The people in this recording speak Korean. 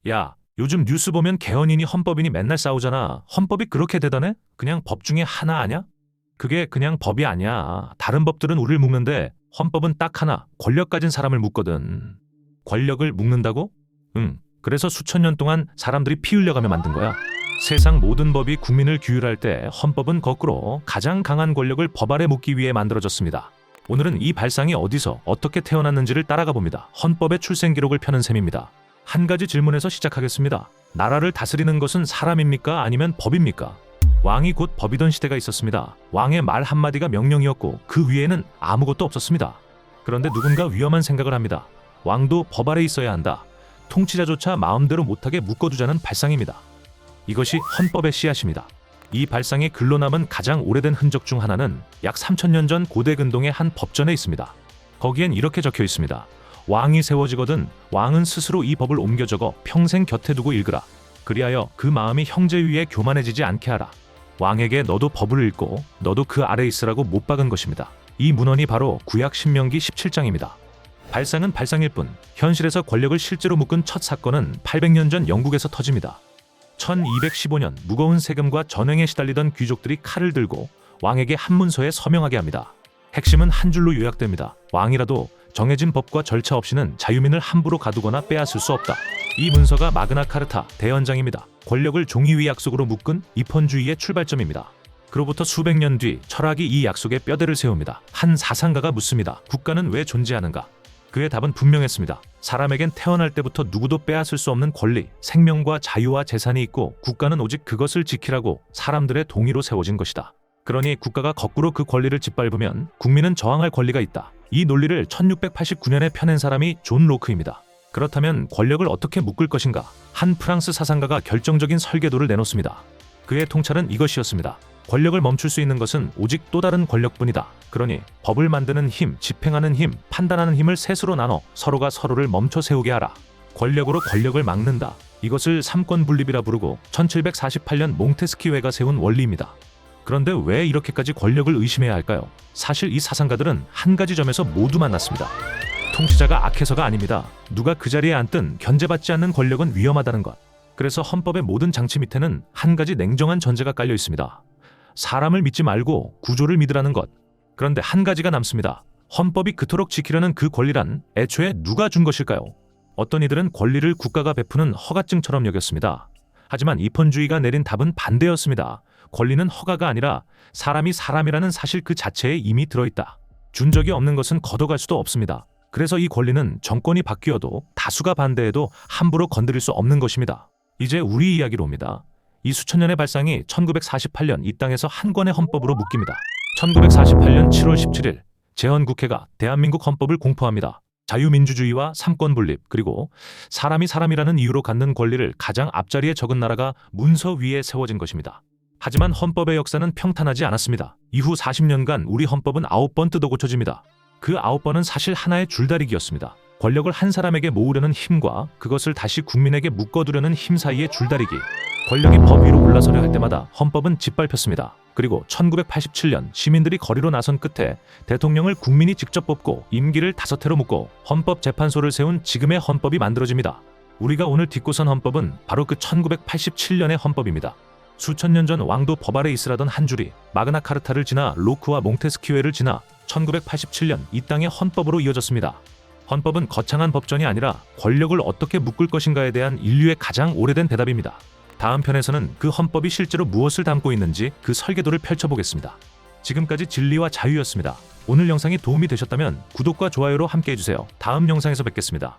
야, 요즘 뉴스 보면 개헌이니 헌법이니 맨날 싸우잖아. 헌법이 그렇게 대단해? 그냥 법 중에 하나 아냐? 그게 그냥 법이 아니야. 다른 법들은 우리를 묶는데 헌법은 딱 하나, 권력 가진 사람을 묶거든. 권력을 묶는다고? 응. 그래서 수천 년 동안 사람들이 피 흘려가며 만든 거야. 세상 모든 법이 국민을 규율할 때 헌법은 거꾸로 가장 강한 권력을 법 아래 묶기 위해 만들어졌습니다. 오늘은 이 발상이 어디서 어떻게 태어났는지를 따라가 봅니다. 헌법의 출생 기록을 펴는 셈입니다. 한 가지 질문에서 시작하겠습니다. 나라를 다스리는 것은 사람입니까? 아니면 법입니까? 왕이 곧 법이던 시대가 있었습니다. 왕의 말 한마디가 명령이었고 그 위에는 아무것도 없었습니다. 그런데 누군가 위험한 생각을 합니다. 왕도 법 아래 있어야 한다. 통치자조차 마음대로 못하게 묶어두자는 발상입니다. 이것이 헌법의 씨앗입니다. 이 발상이 글로 남은 가장 오래된 흔적 중 하나는 약 3000년 전 고대 근동의 한 법전에 있습니다. 거기엔 이렇게 적혀 있습니다. 왕이 세워지거든 왕은 스스로 이 법을 옮겨 적어 평생 곁에 두고 읽으라. 그리하여 그 마음이 형제 위에 교만해지지 않게 하라. 왕에게 너도 법을 읽고 너도 그 아래 있으라고 못 박은 것입니다. 이 문헌이 바로 구약 신명기 17장입니다. 발상은 발상일 뿐 현실에서 권력을 실제로 묶은 첫 사건은 800년 전 영국에서 터집니다. 1215년 무거운 세금과 전횡에 시달리던 귀족들이 칼을 들고 왕에게 한 문서에 서명하게 합니다. 핵심은 한 줄로 요약됩니다. 왕이라도 정해진 법과 절차 없이는 자유민을 함부로 가두거나 빼앗을 수 없다. 이 문서가 마그나 카르타 대헌장입니다. 권력을 종이 위 약속으로 묶은 입헌주의의 출발점입니다. 그로부터 수백 년 뒤 철학이 이 약속에 뼈대를 세웁니다. 한 사상가가 묻습니다. 국가는 왜 존재하는가? 그의 답은 분명했습니다. 사람에겐 태어날 때부터 누구도 빼앗을 수 없는 권리, 생명과 자유와 재산이 있고 국가는 오직 그것을 지키라고 사람들의 동의로 세워진 것이다. 그러니 국가가 거꾸로 그 권리를 짓밟으면 국민은 저항할 권리가 있다. 이 논리를 1689년에 펴낸 사람이 존 로크입니다. 그렇다면 권력을 어떻게 묶을 것인가? 한 프랑스 사상가가 결정적인 설계도를 내놓습니다. 그의 통찰은 이것이었습니다. 권력을 멈출 수 있는 것은 오직 또 다른 권력뿐이다. 그러니 법을 만드는 힘, 집행하는 힘, 판단하는 힘을 셋으로 나눠 서로가 서로를 멈춰 세우게 하라. 권력으로 권력을 막는다. 이것을 삼권 분립이라 부르고 1748년 몽테스키웨가 세운 원리입니다. 그런데 왜 이렇게까지 권력을 의심해야 할까요? 사실 이 사상가들은 한 가지 점에서 모두 만났습니다. 통치자가 악해서가 아닙니다. 누가 그 자리에 앉든 견제받지 않는 권력은 위험하다는 것. 그래서 헌법의 모든 장치 밑에는 한 가지 냉정한 전제가 깔려 있습니다. 사람을 믿지 말고 구조를 믿으라는 것. 그런데 한 가지가 남습니다. 헌법이 그토록 지키려는 그 권리란 애초에 누가 준 것일까요? 어떤 이들은 권리를 국가가 베푸는 허가증처럼 여겼습니다. 하지만 입헌주의가 내린 답은 반대였습니다. 권리는 허가가 아니라 사람이 사람이라는 사실 그 자체에 이미 들어있다. 준 적이 없는 것은 걷어갈 수도 없습니다. 그래서 이 권리는 정권이 바뀌어도 다수가 반대해도 함부로 건드릴 수 없는 것입니다. 이제 우리 이야기로 옵니다. 이 수천 년의 발상이 1948년 이 땅에서 한 권의 헌법으로 묶입니다. 1948년 7월 17일 제헌국회가 대한민국 헌법을 공포합니다. 자유민주주의와 삼권분립 그리고 사람이 사람이라는 이유로 갖는 권리를 가장 앞자리에 적은 나라가 문서 위에 세워진 것입니다. 하지만 헌법의 역사는 평탄하지 않았습니다. 이후 40년간 우리 헌법은 9번 뜯어 고쳐집니다. 그 9번은 사실 하나의 줄다리기였습니다. 권력을 한 사람에게 모으려는 힘과 그것을 다시 국민에게 묶어두려는 힘 사이의 줄다리기. 권력이 법 위로 올라서려 할 때마다 헌법은 짓밟혔습니다. 그리고 1987년 시민들이 거리로 나선 끝에 대통령을 국민이 직접 뽑고 임기를 5회로 묶고 헌법재판소를 세운 지금의 헌법이 만들어집니다. 우리가 오늘 딛고선 헌법은 바로 그 1987년의 헌법입니다. 수천 년 전 왕도 법 아래 있으라던 한 줄이 마그나 카르타를 지나 로크와 몽테스키웨를 지나 1987년 이 땅의 헌법으로 이어졌습니다. 헌법은 거창한 법전이 아니라 권력을 어떻게 묶을 것인가에 대한 인류의 가장 오래된 대답입니다. 다음 편에서는 그 헌법이 실제로 무엇을 담고 있는지 그 설계도를 펼쳐보겠습니다. 지금까지 진리와 자유였습니다. 오늘 영상이 도움이 되셨다면 구독과 좋아요로 함께 해주세요. 다음 영상에서 뵙겠습니다.